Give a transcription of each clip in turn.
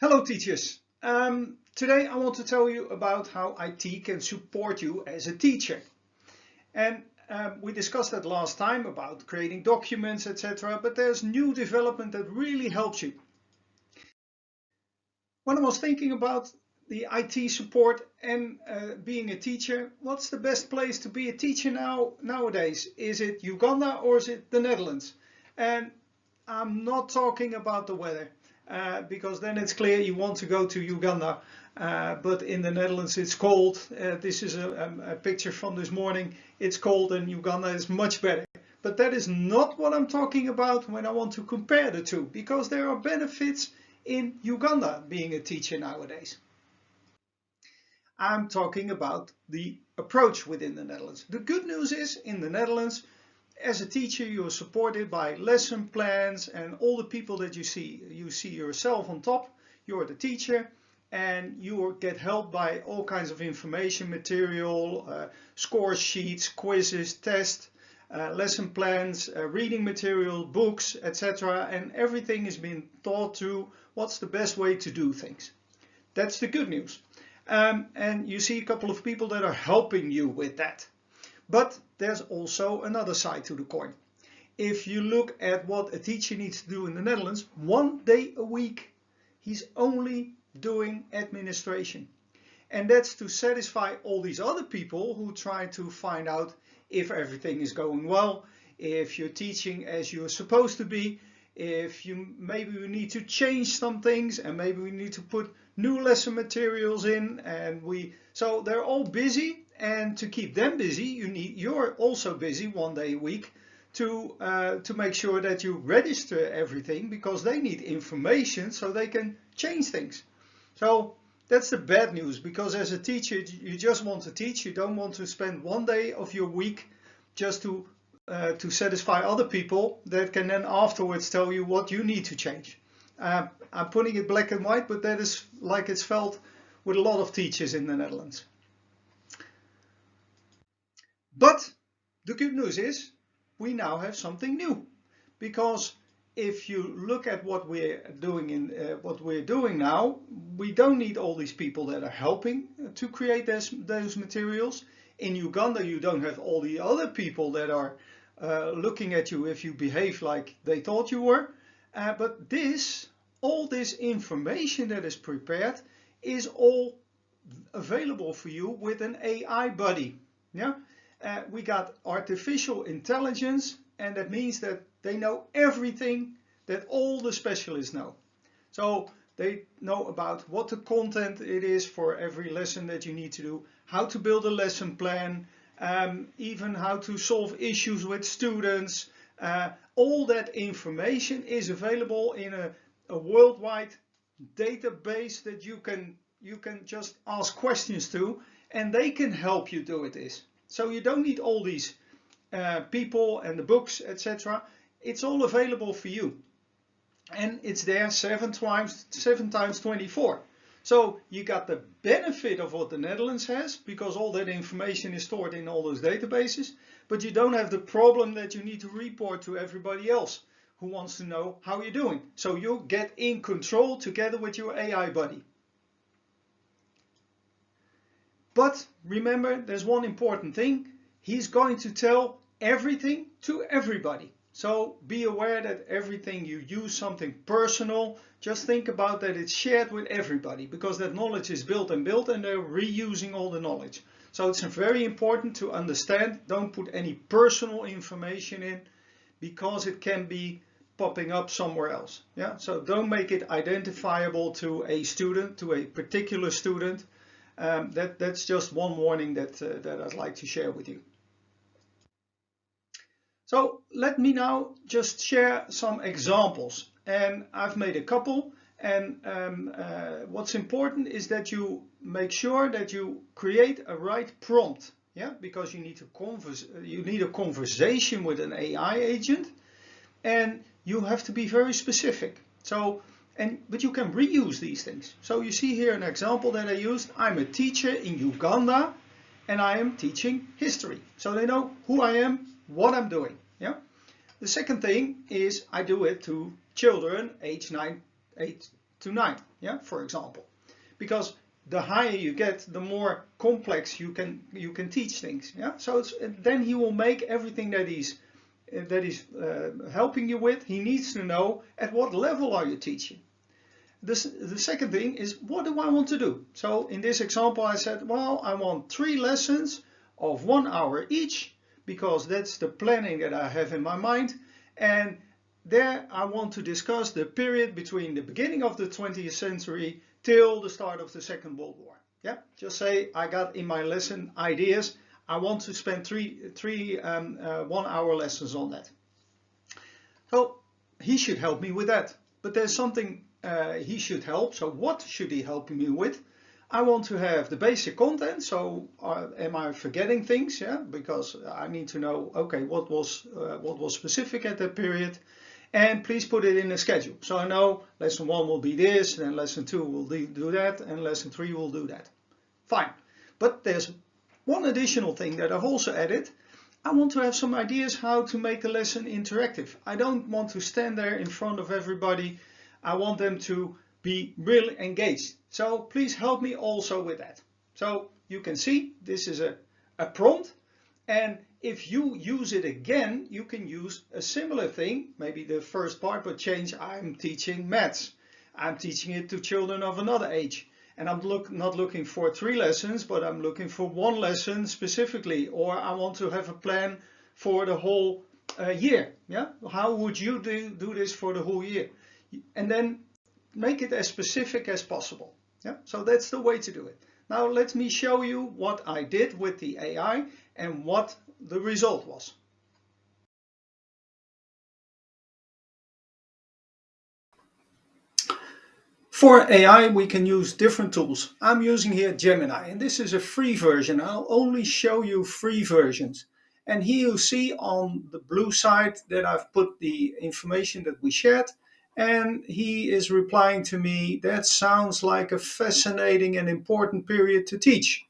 Hello teachers. Today I want to tell you about how IT can support you as a teacher. And we discussed that last time about creating documents, etc. But there's new development that really helps you. When I was thinking about the IT support and being a teacher, what's the best place to be a teacher nowadays? Is it Uganda or is it the Netherlands? And I'm not talking about the weather. Because then it's clear you want to go to Uganda, but in the Netherlands it's cold. This is a picture from this morning. It's cold and Uganda is much better. But that is not what I'm talking about when I want to compare the two, because there are benefits in Uganda being a teacher nowadays. I'm talking about the approach within the Netherlands. The good news is in the Netherlands, as a teacher, you are supported by lesson plans and all the people that you see yourself on top. You're the teacher and you get help by all kinds of information material, score sheets, quizzes, tests, lesson plans, reading material, books, etc. And everything is being thought through what's the best way to do things. That's the good news. And you see a couple of people that are helping you with that. But there's also another side to the coin. If you look at what a teacher needs to do in the Netherlands, 1 day a week, he's only doing administration. And that's to satisfy all these other people who try to find out if everything is going well, if you're teaching as you're supposed to be, if maybe we need to change some things and maybe we need to put new lesson materials in, so they're all busy. And to keep them busy, you're also busy 1 day a week to make sure that you register everything, because they need information so they can change things. So that's the bad news, because as a teacher you just want to teach. You don't want to spend 1 day of your week just to satisfy other people that can then afterwards tell you what you need to change. I'm putting it black and white, but that is like it's felt with a lot of teachers in the Netherlands. But the good news is we now have something new, because if you look at what we're doing now, we don't need all these people that are helping to create those materials. In Uganda, you don't have all the other people that are looking at you if you behave like they thought you were. But all this information that is prepared is all available for you with an AI buddy. Yeah. We got artificial intelligence, and that means that they know everything that all the specialists know. So they know about what the content it is for every lesson that you need to do, how to build a lesson plan, even how to solve issues with students. All that information is available in a worldwide database that you can just ask questions to, and they can help you do this. So you don't need all these people and the books, etc. It's all available for you. And it's there 7 times 24. So you got the benefit of what the Netherlands has, because all that information is stored in all those databases. But you don't have the problem that you need to report to everybody else who wants to know how you're doing. So you get in control together with your AI buddy. But remember, there's one important thing. He's going to tell everything to everybody. So be aware that everything you use something personal, just think about that it's shared with everybody, because that knowledge is built and they're reusing all the knowledge. So it's very important to understand, don't put any personal information in, because it can be popping up somewhere else. Yeah. So don't make it identifiable to a student, to a particular student. That's just one warning that I'd like to share with you. So let me now just share some examples, and I've made a couple. And what's important is that you make sure that you create a right prompt, yeah, because you need a conversation with an AI agent, and you have to be very specific. But you can reuse these things. So you see here an example that I used. I'm a teacher in Uganda and I am teaching history. So they know who I am, what I'm doing. Yeah. The second thing is I do it to children age 8 to 9, yeah, for example. Because the higher you get, the more complex you can teach things, yeah. So then he will make everything that he's helping you with. He needs to know at what level are you teaching. The second thing is, what do I want to do? So in this example I said, well, I want 3 lessons of 1 hour each, because that's the planning that I have in my mind. And there I want to discuss the period between the beginning of the 20th century till the start of the Second World War. Yeah, just say I got in my lesson ideas. I want to spend three 1 hour lessons on that. So he should help me with that. But there's something he should help. So what should he help me with? I want to have the basic content. So am I forgetting things? Yeah, because I need to know, okay, what was specific at that period. And please put it in a schedule. So I know lesson 1 will be this, and then lesson 2 will do that, and lesson 3 will do that. Fine. But there's one additional thing that I've also added. I want to have some ideas how to make the lesson interactive. I don't want to stand there in front of everybody. I want them to be really engaged. So please help me also with that. So you can see this is a prompt. And if you use it again, you can use a similar thing, maybe the first part, but change, I'm teaching maths. I'm teaching it to children of another age. And I'm not looking for 3 lessons, but I'm looking for 1 lesson specifically. Or I want to have a plan for the whole year. Yeah? How would you do this for the whole year? And then make it as specific as possible. Yeah? So that's the way to do it. Now let me show you what I did with the AI and what the result was. For AI we can use different tools. I'm using here Gemini, and this is a free version. I'll only show you free versions. And here you see on the blue side that I've put the information that we shared, and he is replying to me, that sounds like a fascinating and important period to teach.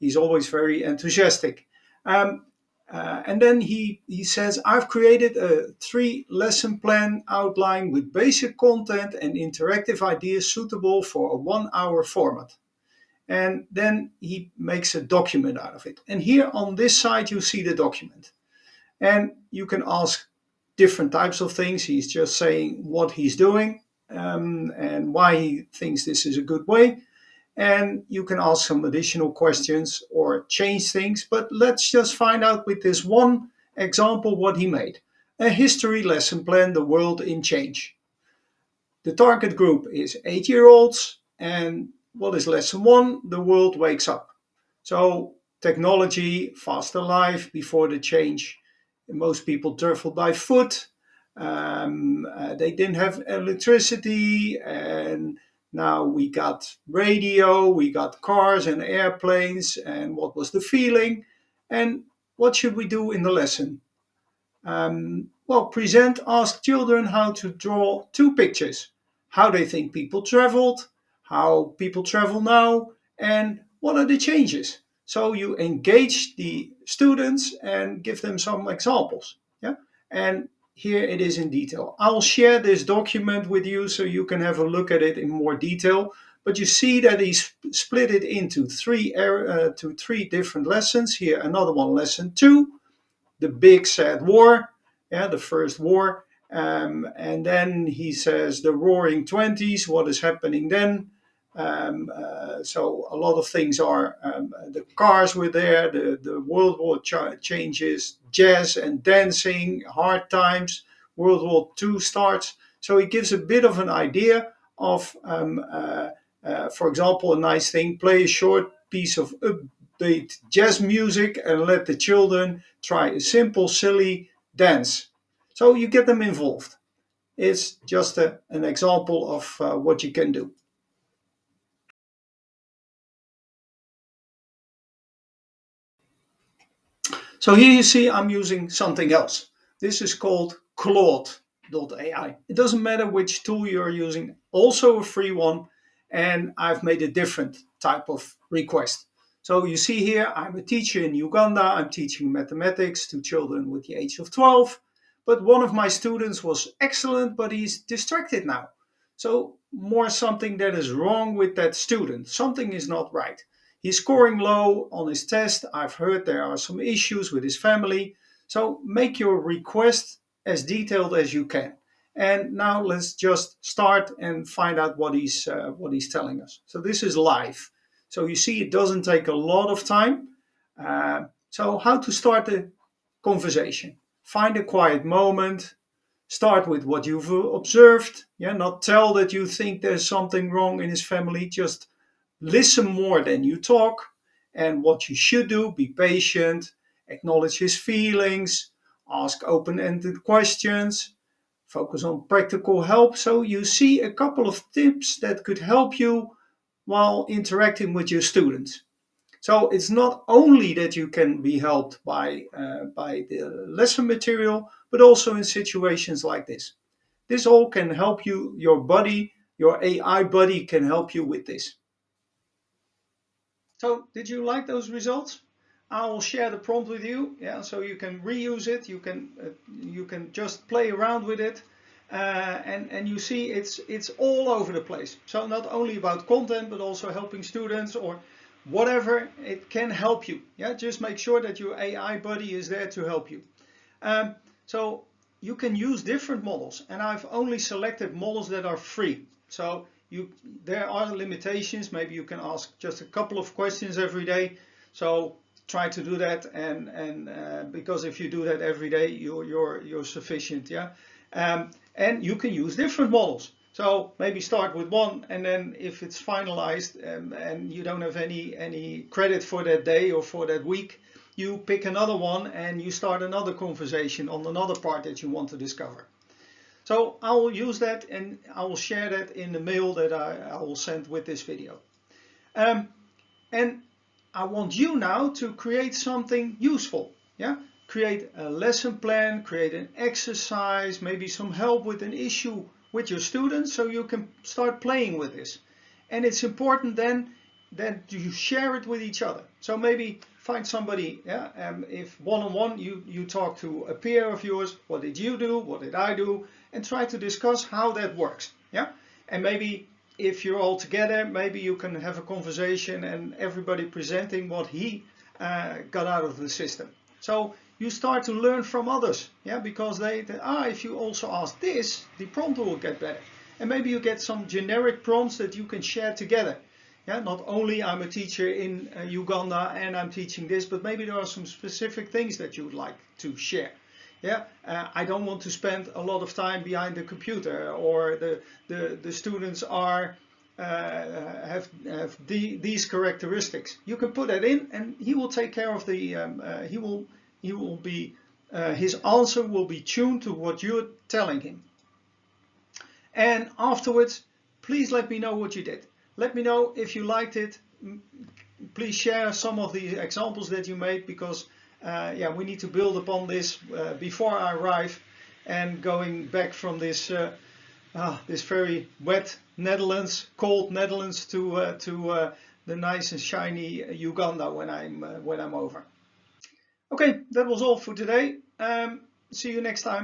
He's always very enthusiastic. And then he says, I've created a 3 lesson plan outline with basic content and interactive ideas suitable for a 1 hour format. And then he makes a document out of it. And here on this side, you see the document. And you can ask different types of things. He's just saying what he's doing and why he thinks this is a good way. And you can ask some additional questions or change things. But let's just find out with this one example what he made. A history lesson plan, The World in Change. The target group is 8-year-olds. And what is lesson 1? The world wakes up. So technology, faster life before the change. Most people traveled by foot. They didn't have electricity, and now we got radio, we got cars and airplanes, and what was the feeling? And what should we do in the lesson? Present, ask children how to draw 2 pictures. How they think people traveled, how people travel now, and what are the changes. So you engage the students and give them some examples. Yeah, and here it is in detail. I'll share this document with you so you can have a look at it in more detail. But you see that he's split it into 3 different lessons. Here another one, lesson 2, the big sad war, yeah, the first war. And then he says the roaring 20s, what is happening then? So a lot of things are, the cars were there, the World War changes, jazz and dancing, hard times, World War II starts. So he gives a bit of an idea of, for example, a nice thing, play a short piece of upbeat jazz music and let the children try a simple, silly dance. So you get them involved. It's just an example of what you can do. So here you see I'm using something else. This is called Claude.ai. It doesn't matter which tool you're using, also a free one, and I've made a different type of request. So you see here, I'm a teacher in Uganda. I'm teaching mathematics to children with the age of 12. But one of my students was excellent, but he's distracted now. So more something that is wrong with that student. Something is not right. He's scoring low on his test. I've heard there are some issues with his family. So make your request as detailed as you can. And now let's just start and find out what he's telling us. So this is live. So you see, it doesn't take a lot of time. So how to start the conversation? Find a quiet moment. Start with what you've observed. Yeah, not tell that you think there's something wrong in his family. Just listen more than you talk. And what you should do: be patient, acknowledge his feelings, ask open-ended questions, focus on practical help. So you see a couple of tips that could help you while interacting with your students. So it's not only that you can be helped by the lesson material, but also in situations like this. This all can help you. Your buddy, your AI buddy, can help you with this. So did you like those results? I will share the prompt with you. Yeah, so you can reuse it. You can just play around with it, and you see it's all over the place. So not only about content, but also helping students or whatever. It can help you. Yeah, just make sure that your AI buddy is there to help you. So you can use different models, and I've only selected models that are free. So there are limitations. Maybe you can ask just a couple of questions every day. So try to do that, and because if you do that every day, you're sufficient. Yeah, and you can use different models. So maybe start with one, and then if it's finalized and you don't have any credit for that day or for that week, you pick another one and you start another conversation on another part that you want to discover. So I will use that and I will share that in the mail that I will send with this video. And I want you now to create something useful. Yeah, create a lesson plan, create an exercise, maybe some help with an issue with your students, so you can start playing with this. And it's important then that you share it with each other. So maybe find somebody, yeah, if one-on-one you talk to a peer of yours, what did you do, what did I do, and try to discuss how that works. Yeah, and maybe if you're all together, maybe you can have a conversation and everybody presenting what he got out of the system. So you start to learn from others, yeah, because if you also ask this, the prompt will get better. And maybe you get some generic prompts that you can share together. Yeah, not only I'm a teacher in Uganda and I'm teaching this, but maybe there are some specific things that you would like to share. Yeah, I don't want to spend a lot of time behind the computer, or the students have these characteristics. You can put that in, and he will take care of the. He will be. His answer will be tuned to what you're telling him. And afterwards, please let me know what you did. Let me know if you liked it. Please share some of the examples that you made, because yeah, we need to build upon this before I arrive, and going back from this this very wet Netherlands, cold Netherlands, to the nice and shiny Uganda when I'm over. Okay, that was all for today. See you next time.